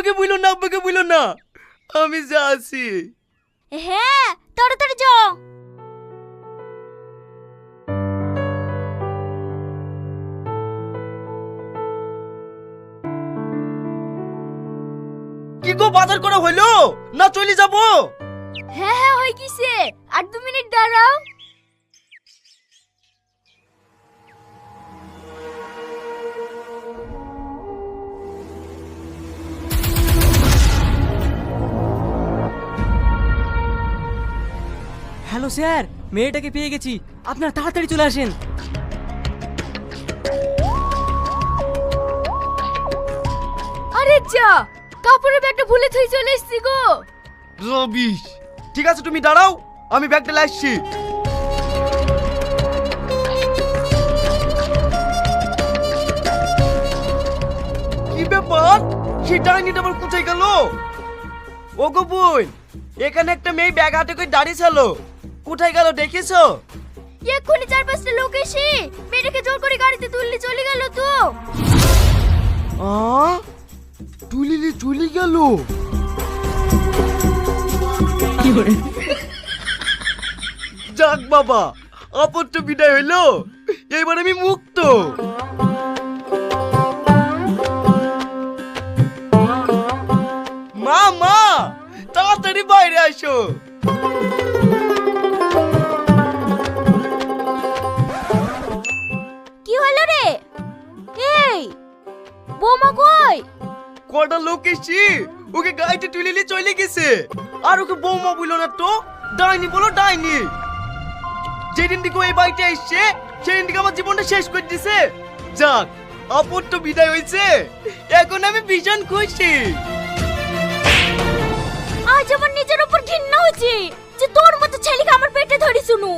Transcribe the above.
আব্বাকে বইলো না, আব্বাকে বইলো না, আমি যাচ্ছি। হ্যাঁ, তাড়াতাড়ি যাও। কি গো, বাজার করা হইলো না চলে যাবো? হ্যাঁ হ্যাঁ, হয়ে গেছে, আর 2 মিনিট দাঁড়াও। হ্যালো স্যার, মেয়েটাকে পেয়ে গেছি, আপনারা তাড়াতাড়ি চলে আসেন। আরে যা, কাপড়ের ব্যাগটা ভুলে থই চলে এসেছি গো। রবিশ, ঠিক আছে তুমি দাঁড়াও, আমি ব্যাগটা লাইছি। কি ব্যাপার, সেই ডাইনিটা আবার কোথায় গেল? ও গো বোন, এখানে একটা মেয়ে ব্যাগ হাতে করে দাঁড়িয়ে ছিল, কোথায় গেল দেখেছো? এক্ষুনি 4-5টা লোক এসে মেয়েটাকে জোর করে গাড়িতে তুললে চলে গেল তো। তুলিলি চলে গেল? যাক বাবা, আপত্ত বিদায় হইলো, এইবার আমি মুক্ত। মা মা, তাড়াতাড়ি বাইরে আসো। কি হলো রে? এই বৌমা কই? কটা লোক এসছি, ওকে গাড়িতে তুলে নিয়ে চলে গেছে। আর ওকে বৌমা বললো না তো, ডাইনি বলো ডাইনি। যেদিন থেকে এই বাড়িতে এসছে সেদিন থেকে আমার জীবনটা শেষ করে দিছে। যাক, আপদ তো বিদায় হয়েছে, এখন আমি ভীষণ খুশি। আজ আমার নিজের উপর ঘৃণা হচ্ছে যে তোর মতো ছেলেকে আমার পেটে ধরি শুনু।